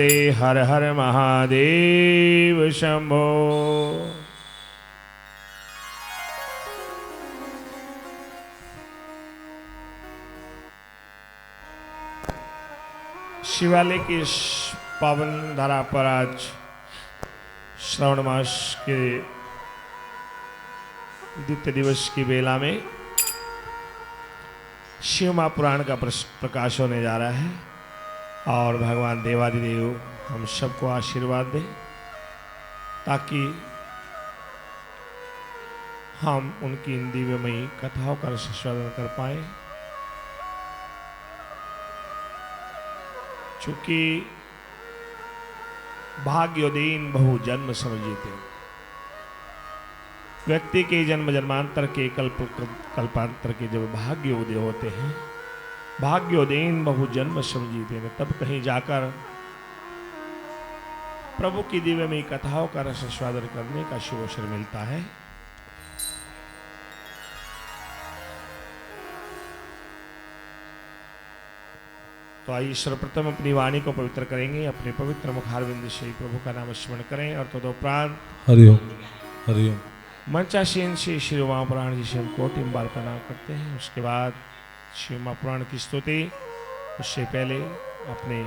नमस्ते हर हर महादेव शंभो। शिवालय की इस पावन धारा पर आज श्रावण मास के द्वितीय दिवस की बेला में शिव महापुराण का प्रकाश होने जा रहा है और भगवान देवादिदेव हम सबको आशीर्वाद दें ताकि हम उनकी इन दिव्यमयी कथाओं का रसास्वादन कर पाए। चूंकि भाग्योदीन बहु जन्म समझते, व्यक्ति के जन्म जन्मांतर के कल्पांतर के जब भाग्य उदय होते हैं, भाग्योदीन बहु जन्म समझते हैं, तब कहीं जाकर प्रभु की दिव्यमयी कथाओं का रसास्वादन करने का शुभ अवसर मिलता है। तो आइए सर्वप्रथम अपनी वाणी को पवित्र करेंगे, अपने पवित्र मुखारविंद से प्रभु का नाम स्मरण करें और तदोपरांत हरिओम हरिओम मंचासीन से शिव महापुराण जी से हम कोटि बार प्रणाम करते हैं। उसके बाद शिव महापुराण की स्तुति, उससे पहले अपने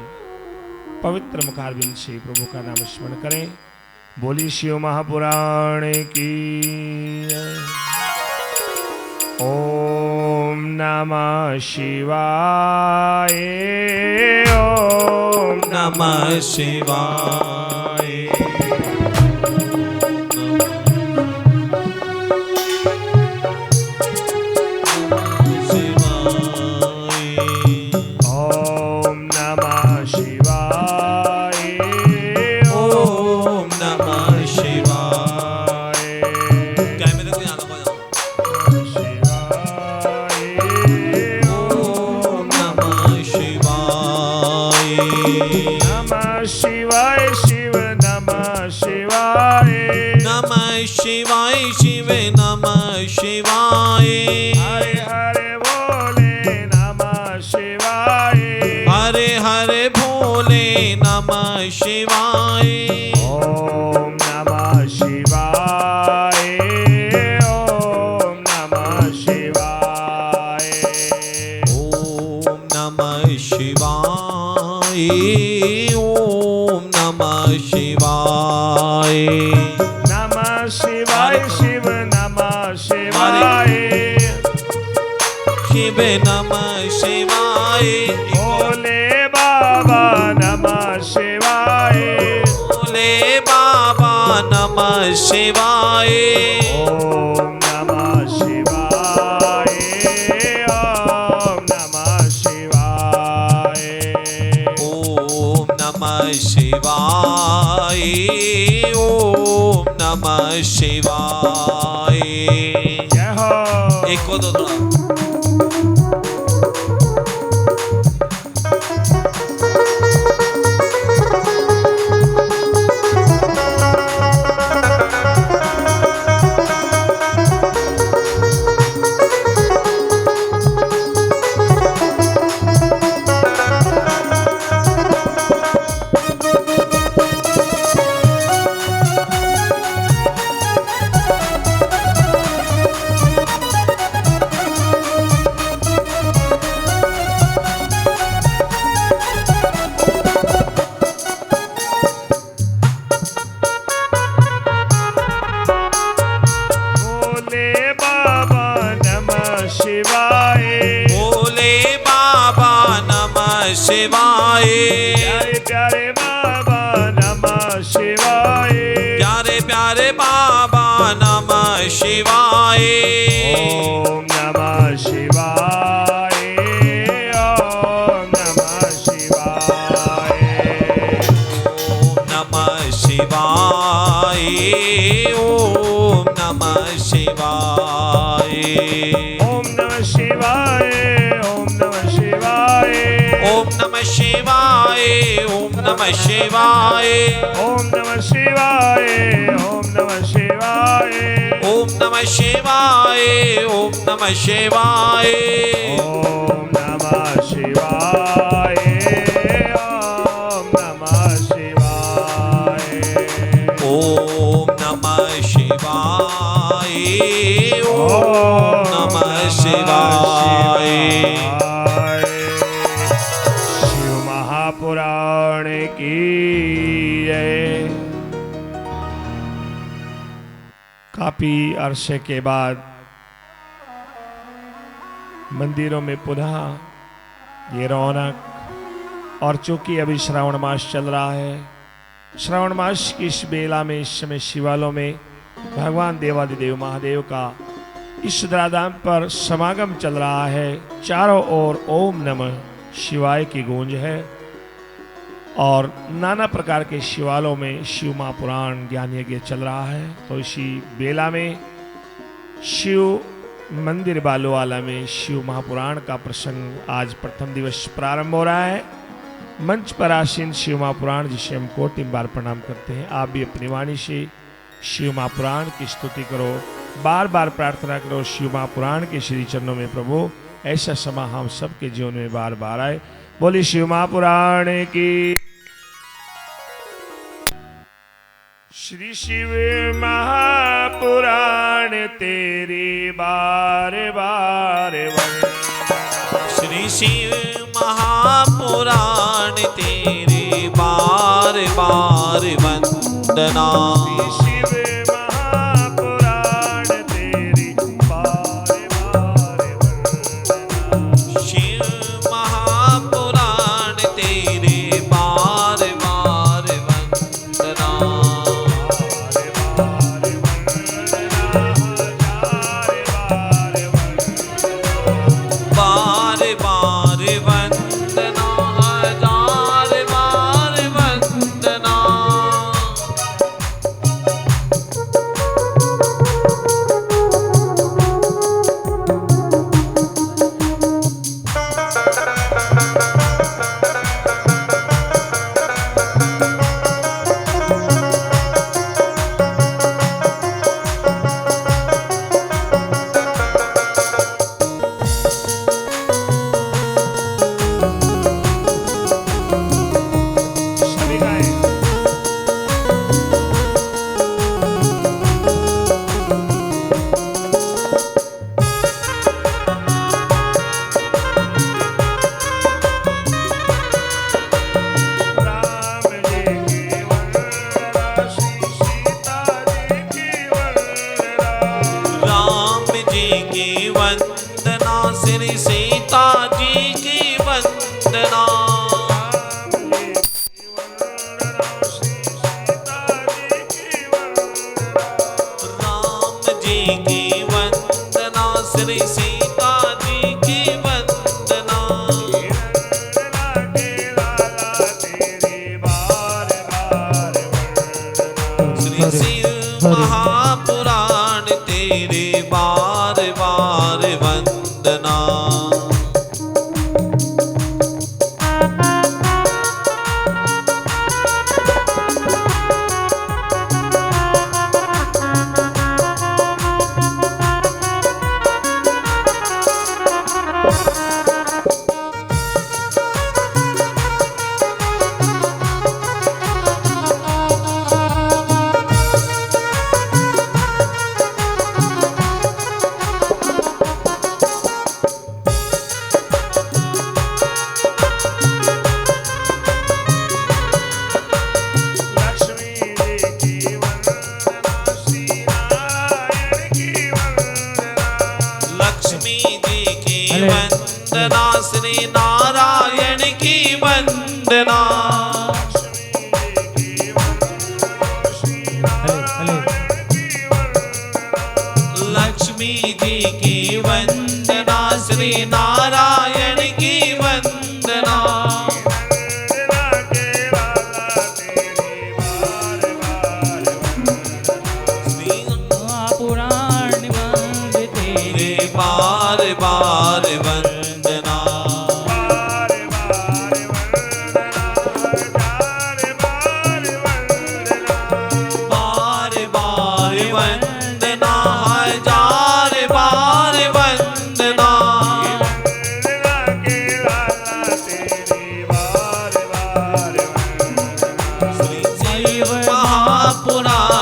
पवित्र मुखारविंद से प्रभु का नाम स्मरण करें। बोली शिव महापुराण की ओम नमः शिवाय, ओम नमः शिवाय। शिवाय शिव नमः शिवाय, हरे हरे भोले नमः शिवाय, हरे हरे भोले नमः शिवाय। ओम नमः शिवाय, ओम नमः शिवाय, ओम नमः शिवाय, ओम नमः शिवाय। शिवाय शिव नमः शिवाय, शिव नमः शिवाय, भोले बाबा नमः शिवाय, भोले बाबा नमः शिवाय। ओम नमः शिवाय, ओम नमः शिवाय, ओम नमः शिवाय, ओम नमः शिवाय। जय हो। एक को दो थोड़ा। शिवाय, प्यारे प्यारे बाबा नमः शिवाय, प्यारे प्यारे बाबा नमः शिवाय। ओम नमः शिवाय, ओम नमः शिवाय, ओम नमः शिवाय, ओम नमः शिवाय, ओम नमः शिवाय, ओम नमः शिवाय, ओम नमः शिवाय, ओम नमः शिवाय, ओम नमः शिवाय, ओम नमः शिवाय, ओम नमः शिवाय, ओम नमः शिवाय, ओम नमः शिवाय, ओम नमः ओम नमः शिवाय ओम नमः शिवाय। शिव महापुराण की जय। काफी अरसे के बाद मंदिरों में पुनः ये रौनक, और चूंकि अभी श्रावण मास चल रहा है, श्रावण मास की इस बेला में इस समय शिवालयों में भगवान देवादिदेव महादेव का इस धराधाम पर समागम चल रहा है। चारों ओर ओम नमः शिवाय की गूंज है और नाना प्रकार के शिवालयों में शिव महापुराण ज्ञान यज्ञ चल रहा है। तो इसी बेला में शिव मंदिर बालोवाला में शिव महापुराण का प्रसंग आज प्रथम दिवस प्रारंभ हो रहा है। मंच पर आसीन शिव महापुराण जिसे हम कोटि बार प्रणाम करते हैं, आप भी अपनी वाणी से शिव महापुराण की स्तुति करो, बार बार प्रार्थना करो शिव महापुराण के श्री चरणों में प्रभु ऐसा समा हम सबके जीवन में बार बार आए। बोली शिव महापुराण की। श्री शिव महापुराण तेरी बार बार वंदना। श्री शिव महापुराण तेरी बार बार वंदना। शिव महापुराण तेरी बार बार वंदना। शिव महापुराण तेरे बार बार वंदना। बार बार वंदना, हजार बार वंदना। सभी गाएं। राम जी की वंदना, श्री सीता जी की वंदना। राम जी की वंदना, श्री सीता जी की वंदना। राम जी की वंदना, श्री सीता जी की वंदना। श्री शिव महापुराण तेरे बार बार वंदना। लक्ष्मी जी की वंदना, श्री नारायण की वंदना। लक्ष्मी जी की वंदना, श्री नारायण की वंदना। श्री पुराण वंद तेरे बार बार वंदना। बार बार वंदना, हजार बार वंदना। श्री शिव महापुराण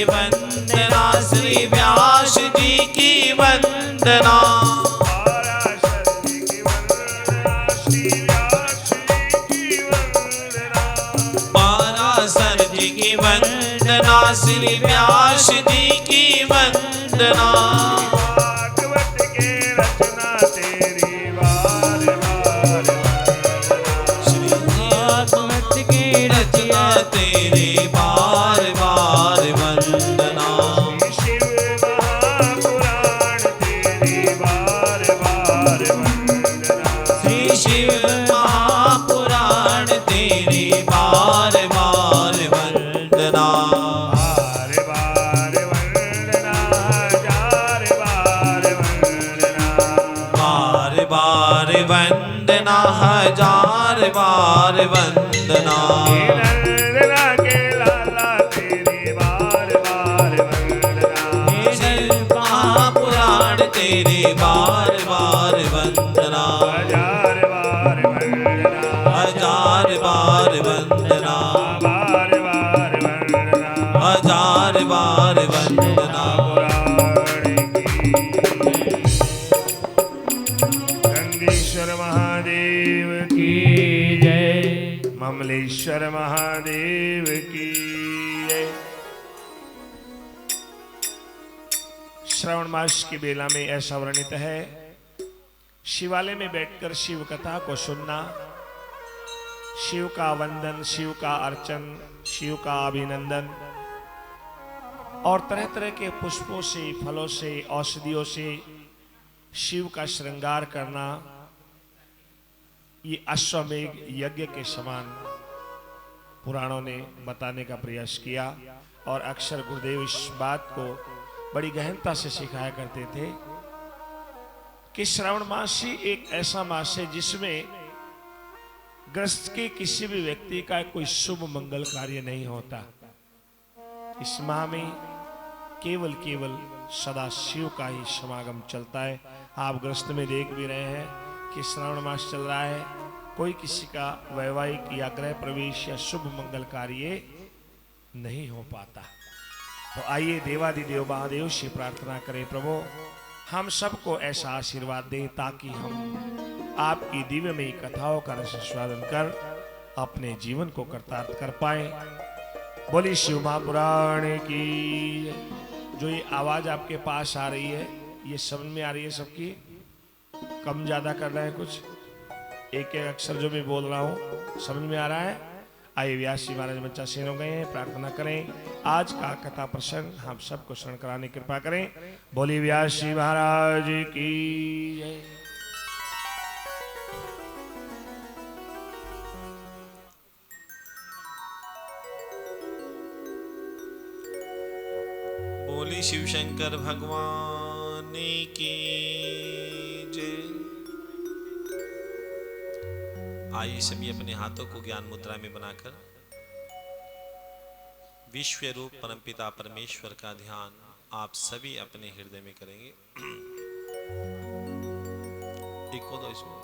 की वंदना, श्री व्यास जी की वंदना। पाराशर जी की वंदना, श्री व्यास जी की वंदना। भागवत के रचना तेरी बार बार श्री भागवत के रचना तेरी बार बार वंदना। शिव महापुराण तेरी बार बार वंदना। श्री शिव महापुराण तेरी बार बार वंदना। बार बार वंदना, हजार बार वंदना। बार बार वंदना, हजार बार वंदना। नंदना के लाला तेरी बार बार वंदना। शिव महापुराण तेरी बार बार वंदना। हजार बार वंदना, हजार बार वंदना। बार बार वंदना। हजार बार वंदना। पुराण की गंगेश्वर महादेव की की जय। ममलेश्वर महादेव की जय। श्रावण मास की बेला में ऐसा वर्णित है, शिवालय में बैठकर शिव कथा को सुनना, शिव का वंदन, शिव का अर्चन, शिव का अभिनंदन और तरह तरह के पुष्पों से, फलों से, औषधियों से शिव का श्रृंगार करना, ये अश्वमेघ यज्ञ के समान पुराणों ने बताने का प्रयास किया। और अक्सर गुरुदेव इस बात को बड़ी गहनता से सिखाया करते थे कि श्रावण मास ही एक ऐसा मास है जिसमें ग्रस्त के किसी भी व्यक्ति का कोई शुभ मंगल कार्य नहीं होता। इस माह में केवल सदा शिव का ही समागम चलता है। आप ग्रस्त में देख भी रहे हैं कि श्रावण मास चल रहा है, कोई किसी का वैवाहिक या गृह प्रवेश या शुभ मंगल कार्य नहीं हो पाता। तो आइए देवादिदेव महादेव से प्रार्थना करें, प्रभु हम सबको ऐसा आशीर्वाद दें ताकि हम आपकी दिव्यमयी कथाओं का रसास्वादन कर अपने जीवन को कृतार्थ कर पाए। बोली शिव महापुराण की। जो ये आवाज आपके पास आ रही है, ये समझ में आ रही है सबकी? कम ज्यादा कर रहे हैं कुछ? एक एक अक्षर जो मैं बोल रहा हूँ समझ में आ रहा है? आइए व्यास जी महाराज मंचासीन हो गए हैं, प्रार्थना करें। आज का कथा प्रसंग हम सबको श्रवण कराने की कृपा करें। बोली व्यास जी महाराज की जय। बोली शिव शंकर भगवान की जय। आइए सभी अपने हाथों को ज्ञान मुद्रा में बनाकर विश्व रूप परमपिता परमेश्वर का ध्यान आप सभी अपने हृदय में करेंगे। इको दो इसमें।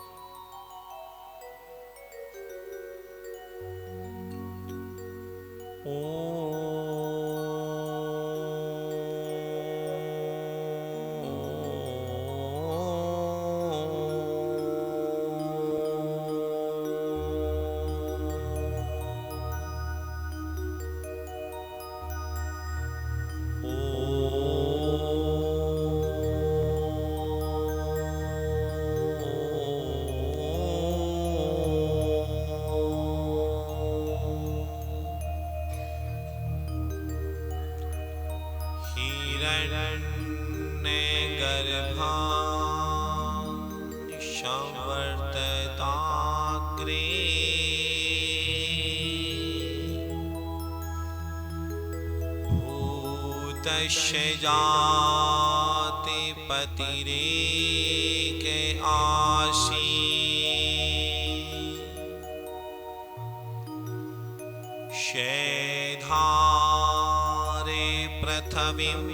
जाति पतिरे के आशी शेधारे पृथ्वीं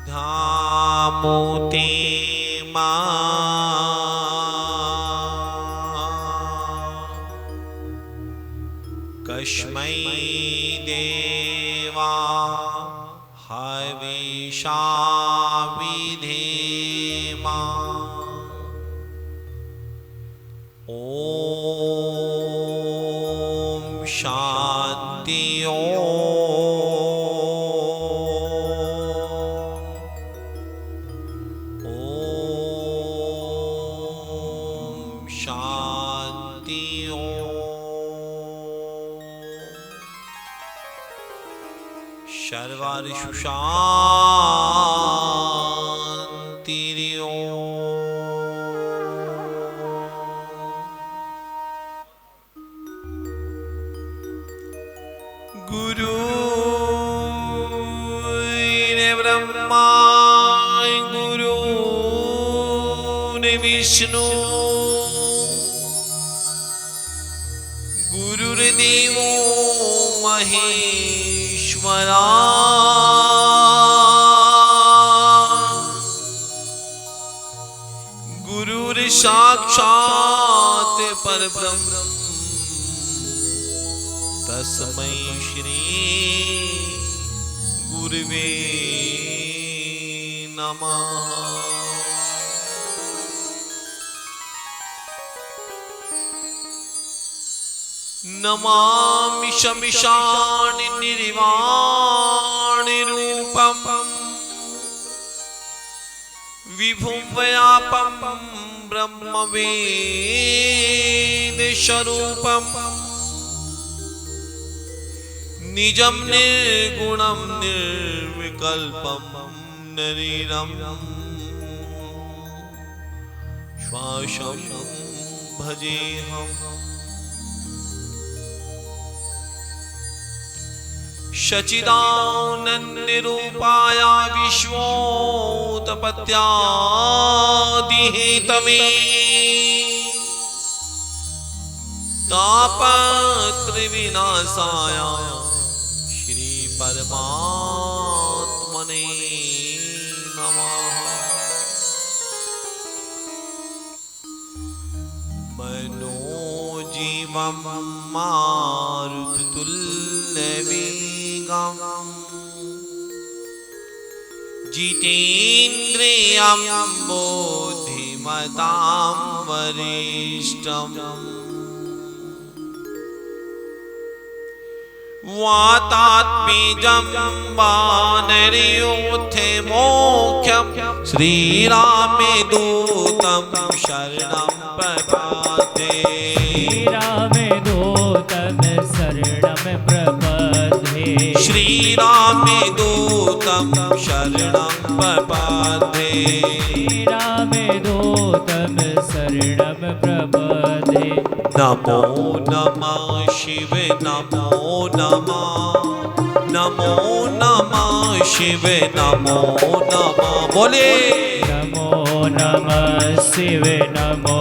धामुते मा तस्मै देवा हविषा विधेमा ॐ शान्ति सर्वारिषु शान्तिर्योम्। गुरुर्ब्रह्मा गुरुर्विष्णु गुरुर्देवो महेश्वरा गुरुर्साक्षात् परब्रह्म तस्मै श्री गुरुवे नमः। नमामि शमिशानि निर्वाणि रूपम् विभुं व्यापं ब्रह्मवेद स्वरूपम् निजं निर्गुणं निर्विकल्पं नरीरं श्वासं भजेऽहम्। सच्चिदानन्दरूपाय विश्वोत्पत्त्यादिहेतवे तापत्रविनाशाय श्री परमात्मने नमः। मनोजीवं मारुततुल्यवेगम् जितेन्द्रियं बुद्धिमतां वरिष्ठम् वातात्मजं वानरयोथे मोक्षं श्रीरामे दूतं शरणं प्रपद्ये। श्रीरामे दूतं शरणं प्रपद्ये। श्रीरामे दूतं शरणं प्रपद्ये। श्रीरामे दूतं शरणं प्रपद्ये। नमो नमः शिव नमो नमः नमो नमः शिव नमो नमः बोले नमो नमः शिव नमो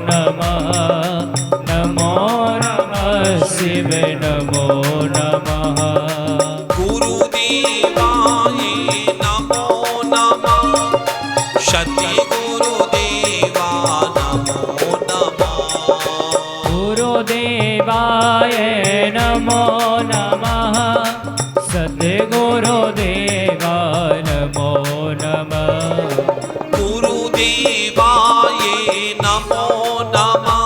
नमः नमो नमः शिव नमो नमः। गुरुदेवाय नमो नमः सद्गुरुदेवा नमो नमः। गुरुदेवाय नमो नमः सद्गुरुदेवा नमो नमः। गुरुदेवाय नमो नमः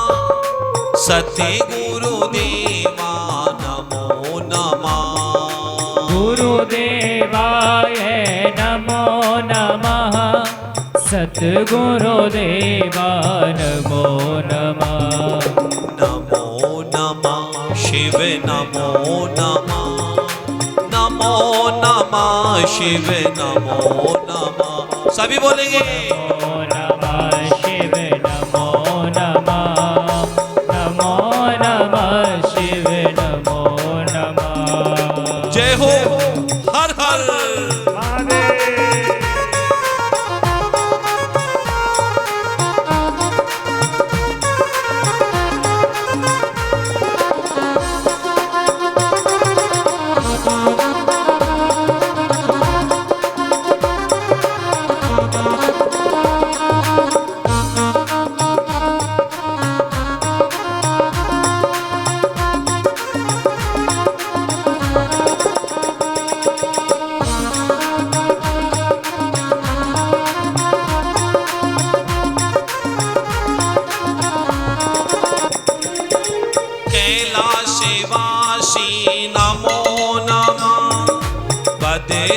सद्गुरुदेवा नमो नमः। गुरुदेवाय नमो नमः सद्गुरुदेवा नमो नमः। नमो नमः शिव नमो नमः नमो नमः शिव नमो नमः। सभी बोलेंगे नमो नमः शिव नमो नमः नमो नमः शिव नमो नमः। जय हो हर हर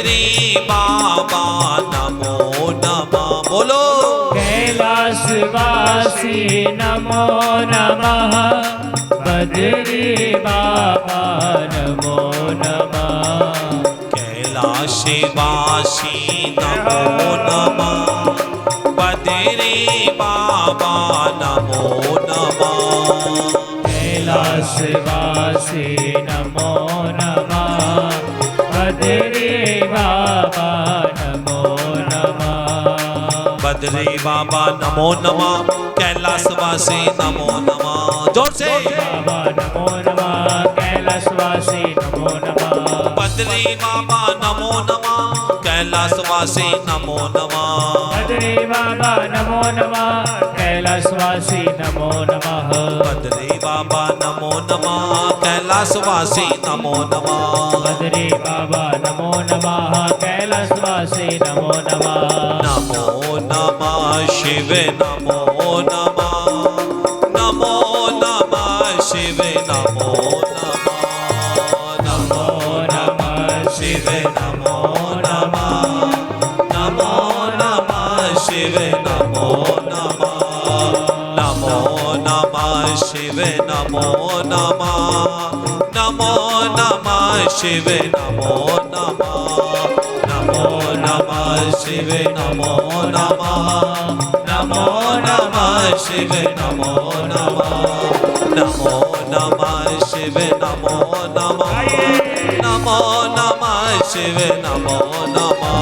बदरी बाबा नमो नमः बोलो कैलासवासी नमो नमः बद्री बाबा नमो नमः कैलाशवासी नमो नमः बदरी बाबा नमो नमः कैलासवासी नमो नमः बद्री बाबा नमो नमः बदरी बाबा नमो नमः कैलाशवासी नमो नमः जोर से बाबा नमो नमः कैलासवासी नमो नमः बदरी बाबा नमो नमः कैलाशवासी नमो नमः बद्री बाबा नमो नमः कैलासवासी नमो नमः बदरी बाबा नमो नमः कैलाशवासी नमो नमः बद्री बाबा नमो नमः कैलासवासी नमो नमः नमो नमः शिव नमो नमः नमो नमः शिव नमो नमः नमो नमः शिव नमो नमः नमो नमः शिव नमो नमः नमो नमः शिव नमो नमः नमो नमः शिव नमो नमः नमो नमः शिव नमो नमः नमो नमः शिव नमो नमः नमो नमः शिव नमो नमः नमो नमः शिव नमो नमः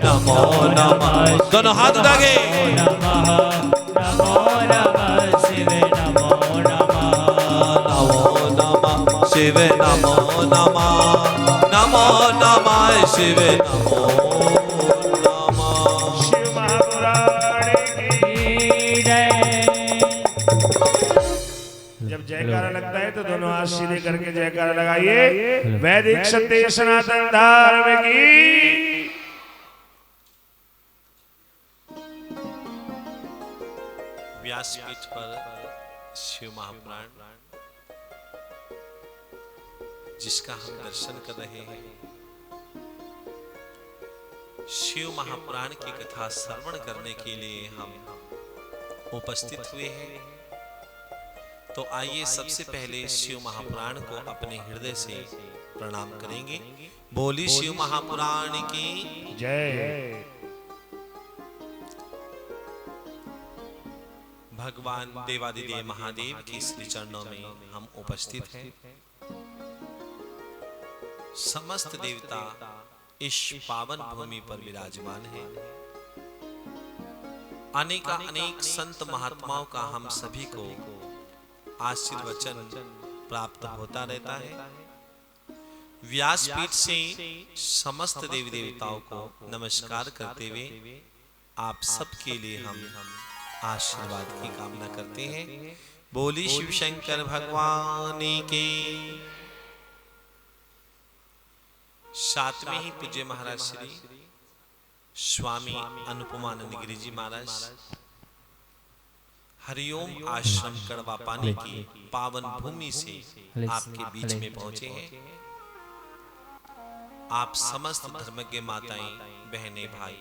नमो नमः दोनों हाथ उठाके नमः नमो नमः शिव नमो नमः नमो नमः शिव नमो नमः नमो नमः शिव नमो नमः शिव महापुराण की जय जब जयकारा लगता है तो दोनों हाथ सीधे करके जयकारा लगाइए। वैदिक सत्य सनातन धर्म की व्यासपीठ पर शिव महापुराण जिसका हम दर्शन कर रहे हैं, शिव महापुराण की कथा श्रवण करने के लिए हम उपस्थित हुए हैं। तो आइए सबसे पहले शिव महापुराण को अपने हृदय से प्रणाम करेंगे। बोली शिव महापुराण की जय। भगवान देवादिदेव महादेव की श्री चरणों में हम उपस्थित हैं। समस्त देवता इस पावन भूमि पर विराजमान हैं। अनेक संत महात्माओं का हम सभी को आशीर्वचन प्राप्त होता रहता है। व्यासपीठ से समस्त देवी देवताओं को नमस्कार करते हुए आप सबके लिए हम आशीर्वाद की कामना करते हैं। बोली शिव शंकर भगवान की। सातवें ही पूज्य महाराज श्री स्वामी अनुपमानंद गिरी जी महाराज हरिओम आश्रम कड़वा पानी की पावन भूमि से आपके बीच में पहुंचे हैं। आप समस्त धर्मज्ञ माताएं, बहनें, भाई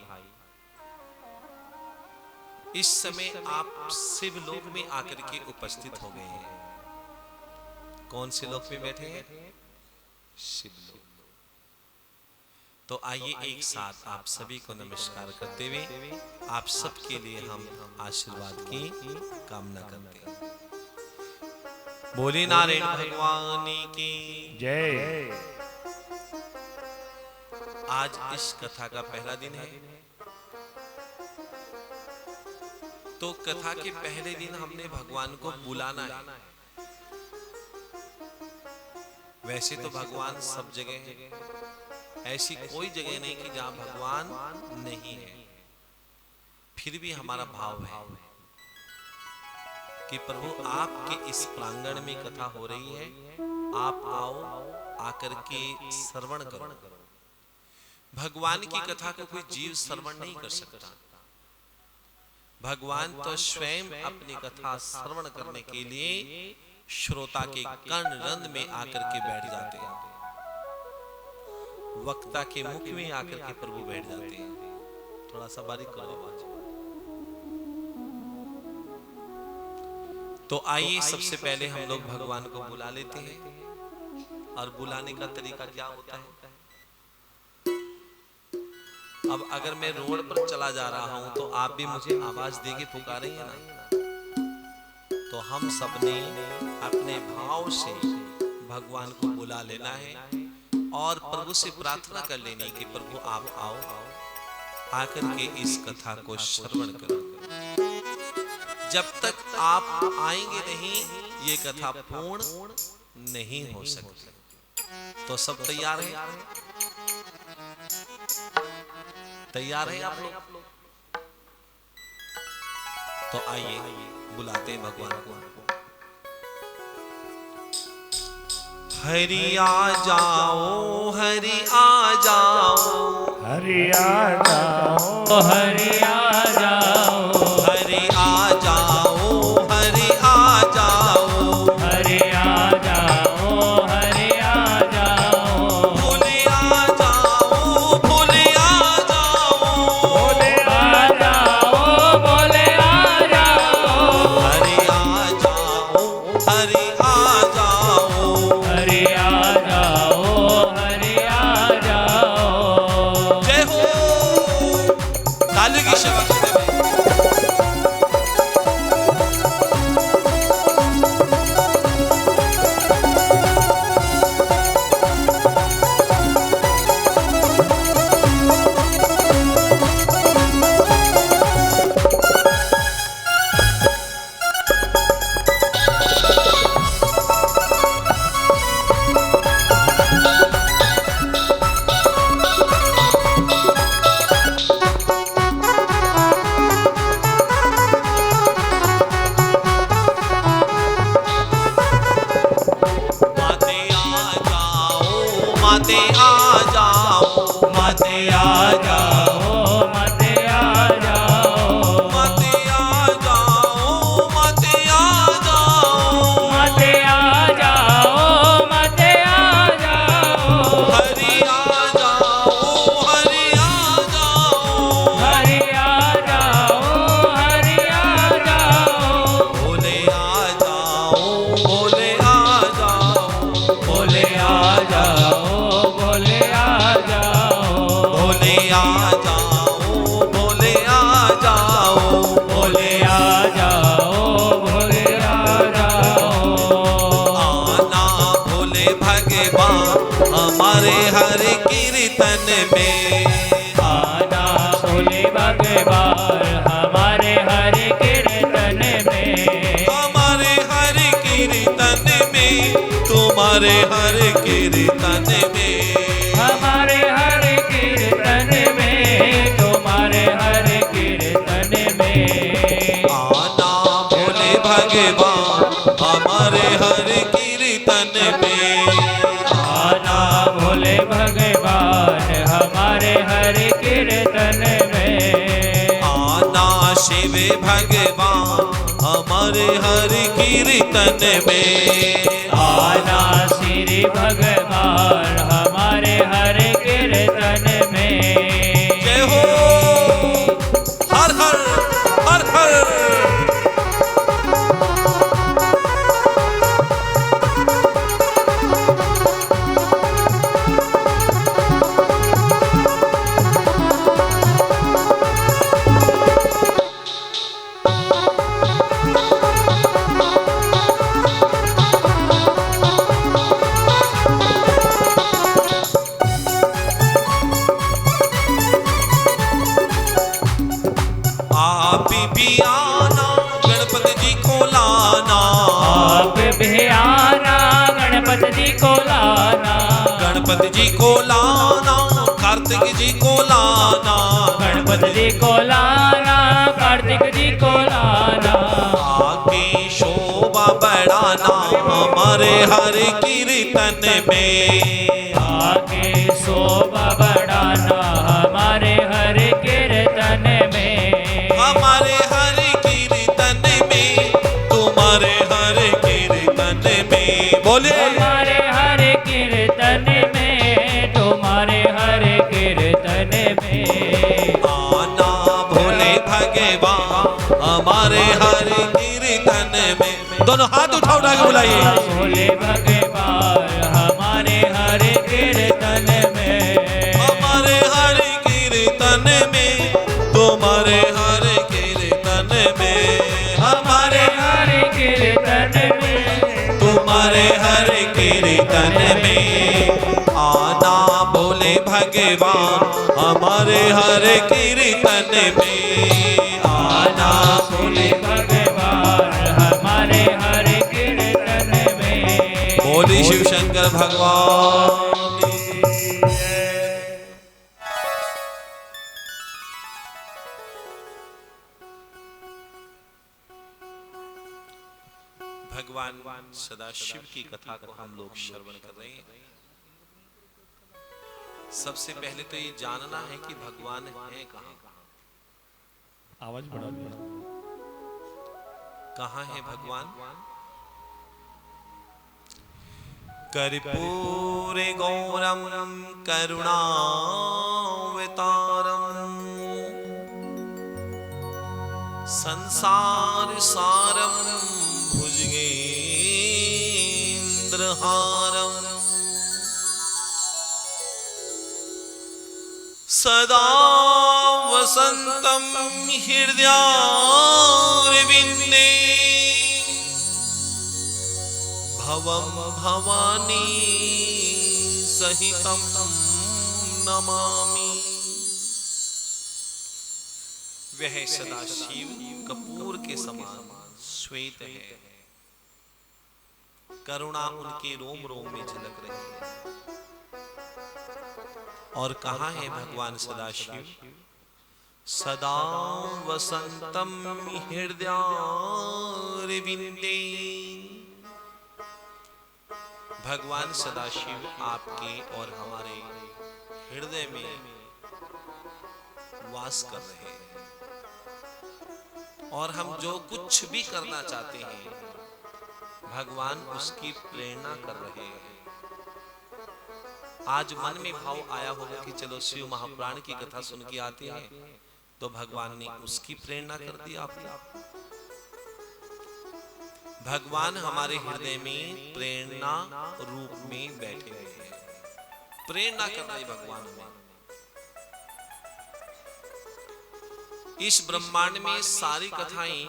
इस समय आप शिवलोक में आकर के उपस्थित हो गए हैं। कौन से लोक में बैठे हैं? शिवलोक। तो आइए एक साथ आप सभी को नमस्कार करते हुए आप सबके लिए हम आशीर्वाद की कामना करते हैं। बोले नारायण भगवान की जय। आज इस कथा का पहला दिन है। तो कथा के पहले दिन हमने भगवान को बुलाना है। वैसे तो भगवान सब जगह है, ऐसी कोई जगह नहीं कि जहां भगवान नहीं है। फिर भी हमारा भाव है कि प्रभु आपके इस प्रांगण में कथा हो रही है, आप आओ, आकर के श्रवण करो। भगवान की कथा को कोई जीव श्रवण नहीं कर सकता। भगवान तो स्वयं अपनी कथा श्रवण करने के लिए श्रोता के कर्ण रंध्र में आकर के बैठ जाते हैं। वक्ता के मुख में आकर के प्रभु बैठ जाते हैं। थोड़ा सा बारीक करो आवाज। तो आइए सबसे पहले हम लोग भगवान को बुला लेते हैं। और बुलाने का तरीका क्या होता है? अब अगर मैं रोड पर चला जा रहा हूं तो आप भी मुझे आवाज देके पुकारेंगे ना। तो हम सबने अपने भाव से भगवान को बुला लेना है और प्रभु से प्रार्थना कर लेनी कि प्रभु आप आओ, आकर के इस कथा को श्रवण करो। जब तक आप आएंगे नहीं ये कथा पूर्ण नहीं हो सकती। तो सब तैयार हैं? तैयार हैं आप लोग? तो आइए बुलाते हैं भगवान को। हरि आ जाओ, हरि आ जाओ, हरि आ जाओ, हरि आ जाओ, हरि आ जाओ, हरि आ जाओ, हरि आ जाओ, हरि आ जाओ, भोले आ जाओ, भोले आ जाओ, भोले आ जाओ, भोले आ जाओ, हरि आ जाओ, हरि आ जाओ, हरि आ जाओ, हरि आ जाओ। जय हो। ताली की शक्ति से माते आ जाओ, माते आ जाओ, माते आ जाओ, माते आ जाओ, माते आ जाओ, माते आ जाओ, माते आ जाओ, हरि आ जाओ, हरि आ जाओ, हरि आ जाओ, हरि आ जाओ, भोले आ जाओ, भोले आ जाओ, भोले आ जाओ, भोले आ जाओ, भोले आ जाओ, भोले आ जाओ, भोले आ जाओ, भोले आ जाओ। आना भोले भगवान हमारे हर कीर्तन में, आना भोले भगवान हमारे हर कीर्तन में, हमारे हर कीर्तन में, तुम्हारे हर कीर्तन में, हमारे हर कीर्तन में, तुम्हारे हर कीर्तन में। आना भोले भगवान हमारे हर कीर्तन में, आना भोले भगवान हमारे हर कीर्तन में, आना शिव भगवान हमारे हर कीर्तन में, आना श्री भगवान हमारे हर कीर्तन में। जय हो। हर हर हर हर। आप भी आना गणपति जी को लाना, आप भी आना गणपति जी को लाना, गणपति जी को लाना, कार्तिक जी को लाना, गणपति जी को लाना, कार्तिक जी को लाना, आके शोभा बढ़ाना हमारे हर कीर्तन में, आके शोभा बढ़ाना हमारे हर कीर्तन में, हमारे हर कीर्तन में, तुम्हारे हर कीर्तन में, बोले हमारे हर कीर्तन में, तुम्हारे हमारे हरि कीर्तन में। दोनों हाथ उठा उठा के बुलाइए। बोले भगवान हमारे हरि कीर्तन में, हमारे हरि कीर्तन में, तुम्हारे हरि कीर्तन में, हमारे हरि कीर्तन में, तुम्हारे हरि कीर्तन में आना बोले भगवान हमारे हरि कीर्तन में। आना बोले भगवान हमारे हरि कीर्तन में। बोले शिव शंकर भगवान की जय। भगवान सदाशिव की कथा को हम लोग श्रवण कर रहे हैं। सबसे पहले तो ये जानना है कि भगवान है कहाँ। आवाज बढ़ा दिया। कहाँ है भगवान? कर्पूरे गौरम करुणावतारम संसार सारम भुजगेन्द्रहारम सदा वसंतम हृदयारविंदे भवम भवानी सहितम नमामि। वह सदाशिव कपूर के समान श्वेत है, करुणा उनके रोम रोम में झलक रही है। और कहाँ है भगवान सदाशिव? सदा वसंतम हृदयारविंदे। भगवान सदाशिव आपके और हमारे हृदय में वास कर रहे हैं और हम जो कुछ भी करना चाहते हैं भगवान उसकी प्रेरणा कर रहे हैं। आज मन में भाव आया होगा कि चलो शिव महापुराण की कथा सुन के आते हैं, तो भगवान ने उसकी प्रेरणा कर दी आपको। भगवान हमारे हृदय में प्रेरणा रूप में बैठे हुए हैं, प्रेरणा कर रहे भगवान में। इस ब्रह्मांड में सारी कथाएं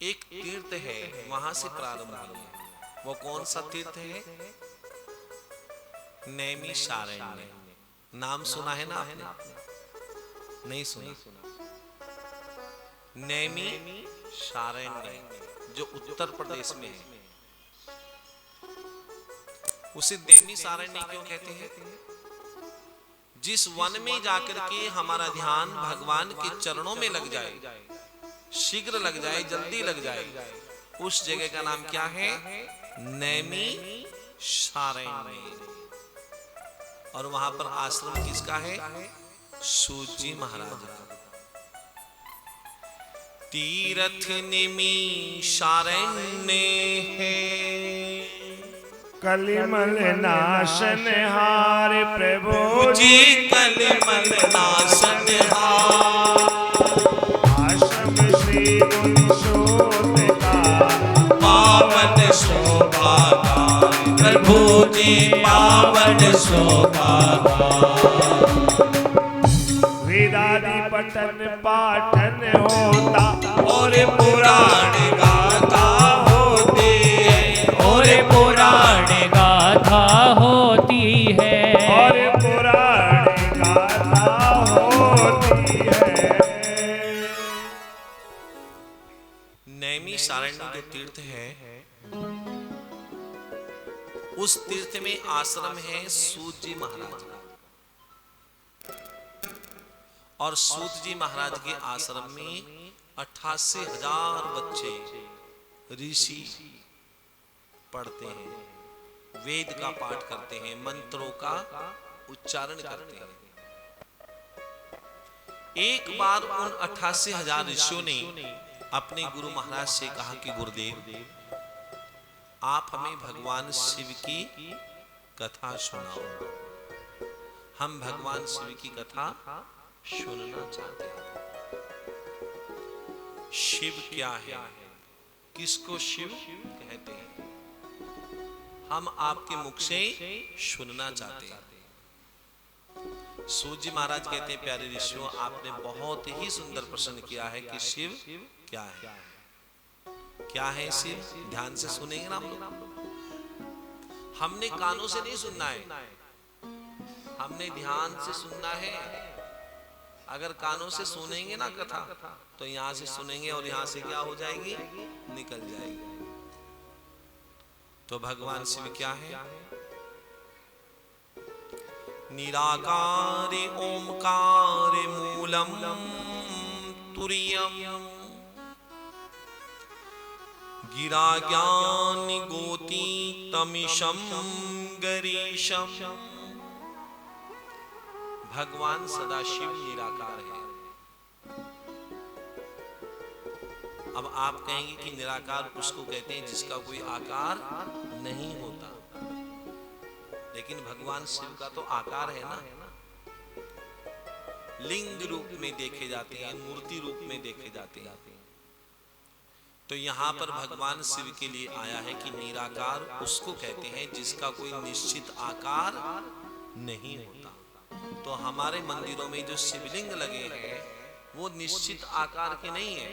एक तीर्थ है, वहां से प्रारंभ हुई है। वो कौन सा तीर्थ है? नैमिषारण्य। नाम सुना है ना आपने? नहीं सुना? नैमिषारण्य जो उत्तर प्रदेश में है, उसे नैमिषारण्य क्यों कहते हैं? जिस वन में जाकर के हमारा ध्यान भगवान के चरणों में लग जाए, शीघ्र लग जाए, जल्दी लग जाए, उस जगह का नाम क्या है? नैमिषारण्य। और वहां पर आश्रम किसका है? सूत जी महाराज का। तीर्थ नैमिषारण्य है, कलिमल नाशन हार प्रभु जी कलिमल नाशन हार। आश्रम श्री गुणशोध का पावन शोभा प्रभु जी पावन शोभा। वेदादि पठन पाठन होता और पुराण गाथा होती है, और पुराण गाथा होती है, और पुराण गाथा होती है। नैमिषारण्य जो तीर्थ है, उस तीर्थ में आश्रम है सूत जी महाराज का। और सूत जी महाराज के आश्रम में 88,000 बच्चे ऋषि पढ़ते हैं, वेद का पाठ करते हैं, मंत्रों का उच्चारण करते हैं। एक बार उन 88,000 ऋषियों ने अपने गुरु महाराज से कहा कि गुरुदेव, आप हमें भगवान शिव की कथा सुनाओ, हम भगवान शिव की कथा सुनना चाहते हैं। शिव क्या है, किसको शिव कहते हैं, हम आपके मुख से सुनना चाहते हैं। सूत जी महाराज कहते हैं, प्यारे ऋषियों, आपने बहुत ही सुंदर प्रश्न किया है कि शिव क्या है। क्या है शिव? ध्यान से सुनेंगे ना हम लोग। हमने कानों से नहीं सुनना है, हमने ध्यान से सुनना है। अगर कानों से सुनेंगे ना कथा, तो यहां से सुनेंगे और यहां से क्या हो जाएगी, निकल जाएगी। तो भगवान शिव क्या है? निराकारे ओमकारे मूलम तुर्यम गिरा ज्ञान गोती तमिशम गरीशम। भगवान सदाशिव निराकार है। अब आप कहेंगे कि निराकार उसको कहते हैं जिसका कोई आकार नहीं होता, लेकिन भगवान शिव का तो आकार है ना। लिंग रूप में देखे जाते हैं, मूर्ति रूप में देखे जाते हैं। तो यहाँ पर भगवान शिव के लिए आया है कि निराकार उसको कहते हैं जिसका कोई निश्चित आकार नहीं होता। तो हमारे मंदिरों में जो शिवलिंग लगे हैं वो निश्चित आकार के नहीं है।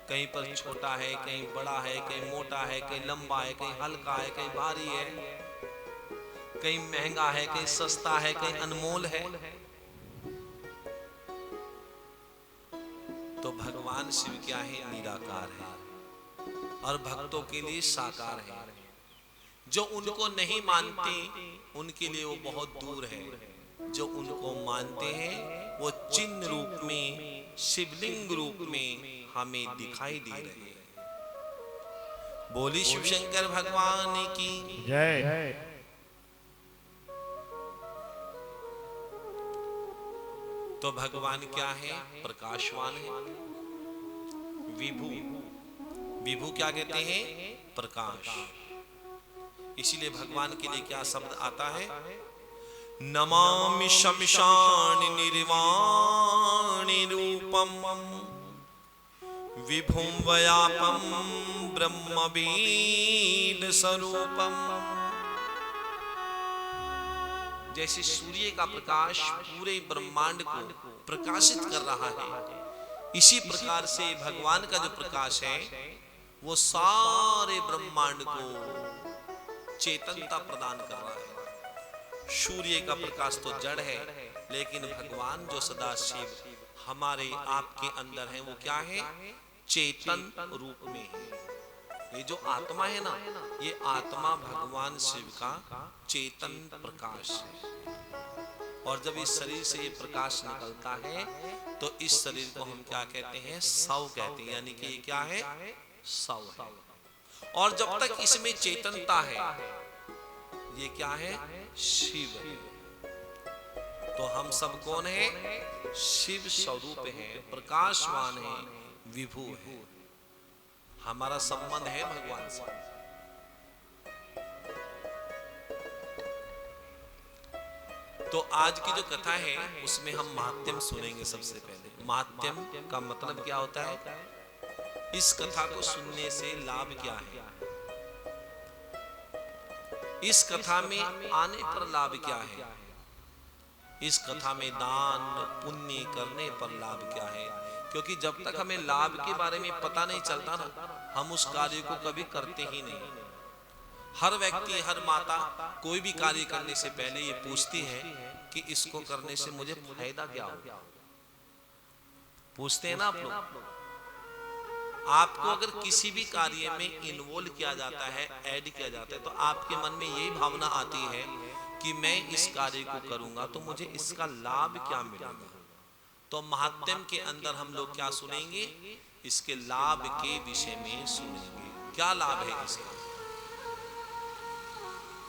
कहीं पर छोटा है, कहीं बड़ा है, कहीं मोटा है, कहीं लंबा है, कहीं हल्का है, कहीं भारी है, कहीं महंगा है, कहीं सस्ता है, कहीं अनमोल है। तो भगवान शिव क्या है? निराकार है और भक्तों के लिए साकार है। जो उनको नहीं मानते उनके लिए वो बहुत दूर है, जो उनको मानते हैं वो चिन्ह रूप में, शिवलिंग रूप में हमें दिखाई दे रहे हैं। बोली शिव शंकर भगवान की जय। तो भगवान क्या है? प्रकाशवान है। विभु, विभु क्या कहते हैं? प्रकाश। इसीलिए भगवान के लिए क्या शब्द आता है? नमामि शमशान निर्वाणि रूपम विभुम व्यापम ब्रह्मवीर स्वरूपम। जैसे सूर्य का प्रकाश पूरे ब्रह्मांड को प्रकाशित कर रहा है, इसी प्रकार से भगवान का जो प्रकाश है वो सारे ब्रह्मांड को चेतनता प्रदान कर रहा है। सूर्य का प्रकाश तो जड़ है, लेकिन भगवान जो सदाशिव हमारे आपके अंदर है वो क्या है? चेतन रूप में है। ये जो आत्मा है ना, ये आत्मा भगवान शिव का चेतन प्रकाश है। और जब इस शरीर से ये प्रकाश निकलता है तो इस शरीर को हम क्या कहते हैं? सौ कहते हैं। यानी कि ये क्या है? सौ है। और जब तक इसमें चेतनता है ये क्या है? शिव है। तो हम सब कौन है? शिव स्वरूप है, प्रकाशवान है, विभु है। हमारा संबंध है भगवान से। तो आज की जो कथा है उसमें हम महात्म्य सुनेंगे। सबसे पहले महात्म्य का मतलब क्या होता है? इस कथा को सुनने से लाभ क्या है? इस कथा में आने पर लाभ क्या है? इस कथा में दान पुण्य करने पर लाभ क्या है? क्योंकि जब तक हमें लाभ के बारे में पता नहीं चलता ना, हम उस कार्य को कभी करते ही नहीं। हर व्यक्ति, हर माता कोई भी कार्य करने से पहले ये पूछती है कि इसको करने से मुझे फायदा क्या होगा। पूछते हैं ना आप लोग। आपको अगर किसी भी कार्य में इन्वॉल्व किया जाता है, ऐड किया जाता है, तो आपके मन में यही भावना आती है कि मैं इस कार्य को करूंगा तो मुझे इसका लाभ क्या मिलेगा। तो महात्म्य के अंदर हम लोग क्या सुनेंगे? इसके लाभ के विषय में सुनेंगे। क्या लाभ है इसका?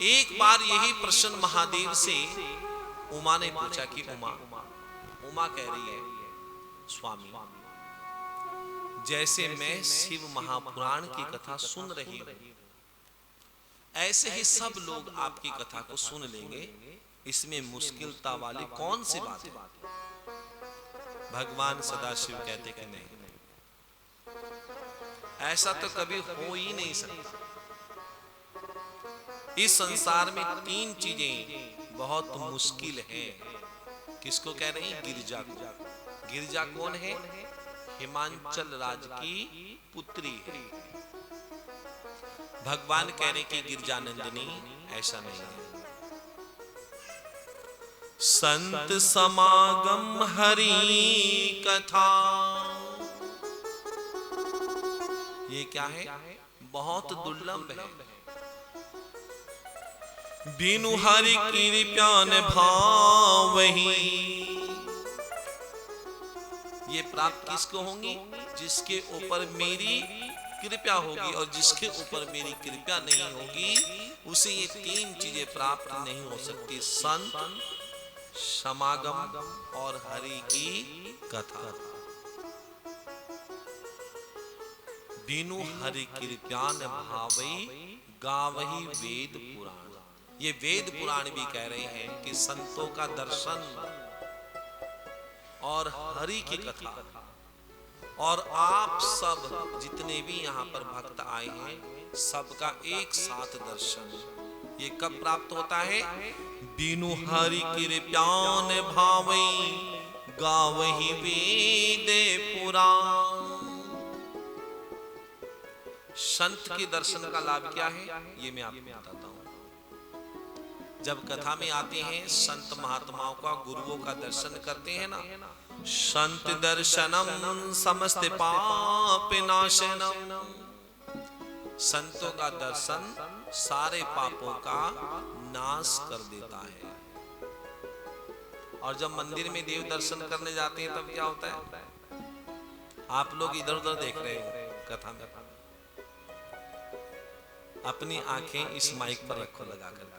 एक बार यही प्रश्न महादेव से उमा ने पूछा कि उमा कह रही है, स्वामी जैसे मैं शिव महापुराण की कथा सुन रही हूं, ऐसे ही सब लोग आपकी कथा को सुन लेंगे। इसमें मुश्किलता वाली कौन सी बात है? भगवान सदाशिव कहते कि नहीं, ऐसा तो कभी हो ही नहीं सकता। इस संसार में 3 चीजें बहुत मुश्किल हैं। किसको कह रही? गिरिजा को। गिरिजा कौन है? हिमांचल राज की पुत्री है। भगवान कह रहे कि गिरजानंदिनी, ऐसा नहीं है। संत समागम हरि कथा, ये क्या है? बहुत दुर्लभ है। बिनु हरि कृपा न भावहि, ये प्राप्त किसको होंगी? जिसके ऊपर मेरी कृपा होगी, और जिसके ऊपर मेरी कृपा नहीं होगी उसे ये 3 चीजें प्राप्त नहीं हो सकती। संत समागम और हरि की कथा। बिनु हरि कृपा न भावहि गावहि वेद पुराण। ये वेद पुराण भी कह रहे हैं कि संतों का दर्शन और हरि की कथा, और आप सब जितने भी यहाँ पर भक्त आए हैं सबका एक साथ दर्शन, ये कब प्राप्त होता है? बिनु हरि कृपा न भावहि गावहि वेद पुराण। संत के दर्शन का लाभ क्या है, ये मैं आपको बताता हूं। जब कथा में आते हैं संत महात्माओं का, गुरुओं का दर्शन करते हैं ना, संत दर्शनम समस्त पाप नाशनम। संतों का दर्शन सारे पापों का नाश कर देता है। और जब मंदिर में देव दर्शन करने जाते हैं तब क्या होता है? आप लोग इधर उधर देख रहे हो कथा में, अपनी आंखें इस माइक पर रखो लगा कर।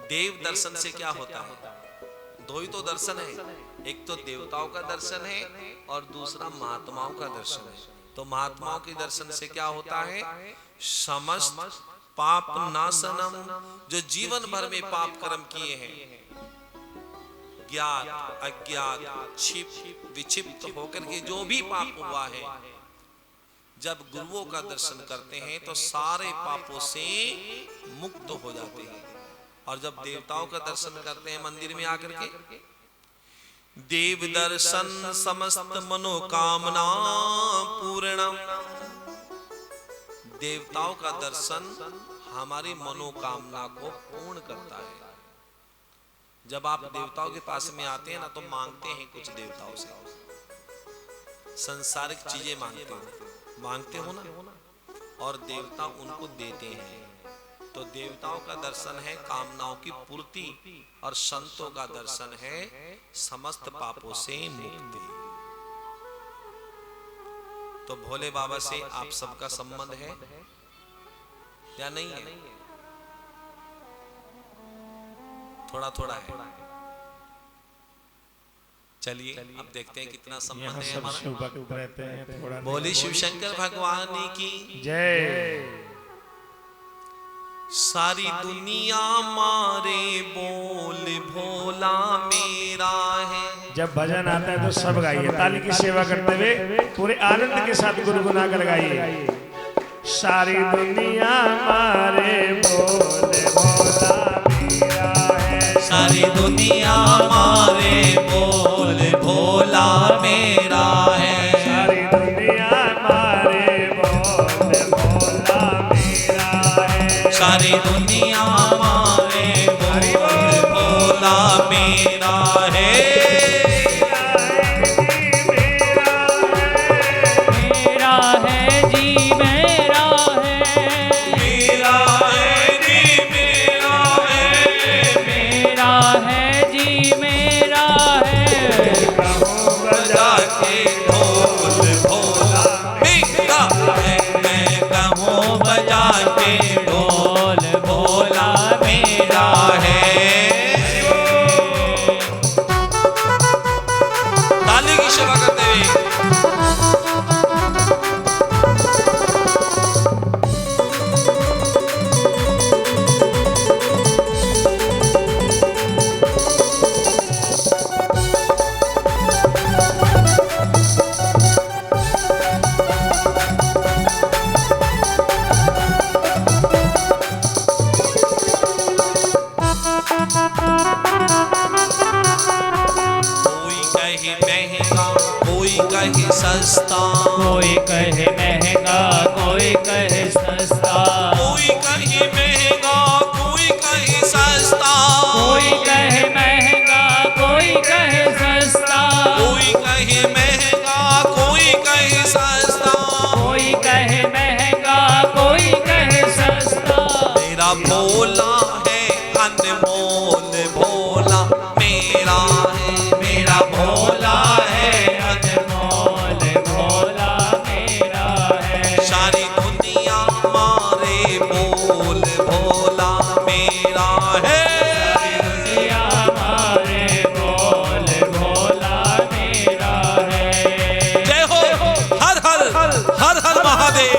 देव दर्शन से क्या होता है? 2 ही तो दर्शन है, एक तो देवताओं का दर्शन है और दूसरा महात्माओं का दर्शन है। तो महात्माओं के दर्शन से क्या होता है? समस्त पाप नाशनम, जो जीवन भर में पाप कर्म किए हैं, ज्ञात अज्ञात क्षिप्त विक्षिप्त होकर के जो भी पाप हुआ है, जब गुरुओं का दर्शन करते हैं तो सारे पापों से मुक्त हो जाते हैं। और जब देवताओं का दर्शन करते हैं मंदिर में आकर के, देव दर्शन समस्त मनोकामना पूर्णम। देवताओं का दर्शन हमारी मनोकामना को पूर्ण करता है। जब आप देवताओं के पास में आते हैं ना तो मांगते हैं कुछ देवताओं से, सांसारिक चीजें मांगते हो ना, और देवता उनको देते हैं। तो देवताओं का दर्शन है कामनाओं की पूर्ति, और संतों का दर्शन है समस्त पापों से मुक्ति। तो भोले बाबा से आप सबका संबंध है या नहीं है? थोड़ा थोड़ा है। चलिए अब देखते हैं कितना संबंध है हमारा। बोली शिव शंकर भगवान की जय। सारी दुनिया मारे बोल भोला मेरा है। जब भजन आता है तो सब गाइए, ताली की सेवा करते हुए पूरे आनंद के साथ गुनगुना कर गाइए। सारी दुनिया मारे बोल भोला मेरा है। सारी दुनिया मारे बोल भोला मेरा है। सारी दुनिया मारे बोल भोला मेरा है। सारी दुनिया मारे बोल भोला मेरा है। मेरा है जी मेरा है। मेरा है जी मेरा है। मेरा है जी मेरा है। बजा के ढोल भोला मेरा है। मैं कहूँ बजा के ढोल भोला मेरा है। ताली की सेवा करते हुए सस्ता, कोई कहे महंगा कोई कहे सस्ता, कोई कहे महंगा कोई कहे सस्ता, कोई कहे महंगा कोई कहे सस्ता, कोई कहे महंगा कोई कहे सस्ता, कोई कहे महंगा कोई कहे सस्ता। मेरा भोला है अनमोल भोला मेरा है, मेरा भोला है अनमोल भोला मेरा है। सारी दुनिया मारे बोल भोला मेरा है। दुनिया हमारे बोल भोला मेरा है। जय हो हर हर हर हर महादेव।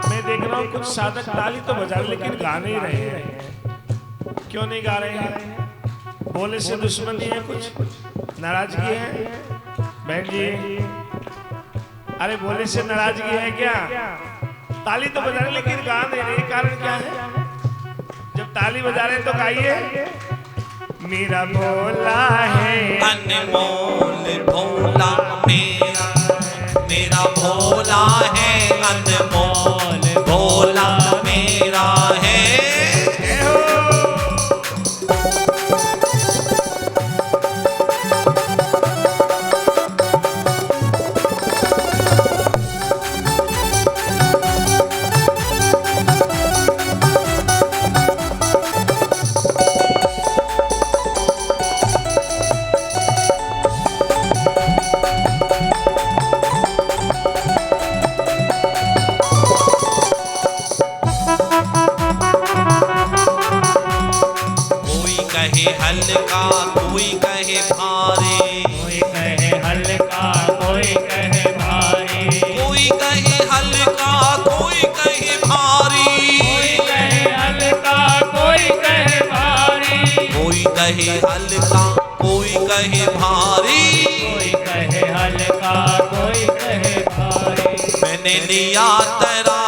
मैं देख रहा हूँ कुछ साधक ताली तो बजा रहे लेकिन गा नहीं रहे हैं। क्यों नहीं गा रहे हैं? बोले से दुश्मनी है, कुछ नाराजगी है बहन जी? अरे बोले से नाराजगी है क्या? ताली तो बजा रहे लेकिन गा नहीं रहे, कारण क्या है? जब ताली बजा रहे तो गाइए। मेरा भोला है अनमोल भोला मेरा, मेरा भोला है अनमोल भोला मेरा है। हल्का कोई कहे भारी, कोई कहे हल्का कोई कहे भारी, कोई कहे हल्का कोई कहे भारी, कोई कहे हल्का कोई कहे भारी, कोई कहे हल्का कोई कहे भारी, कोई कहे हल्का कोई कहे भारी। मैंने लिया तेरा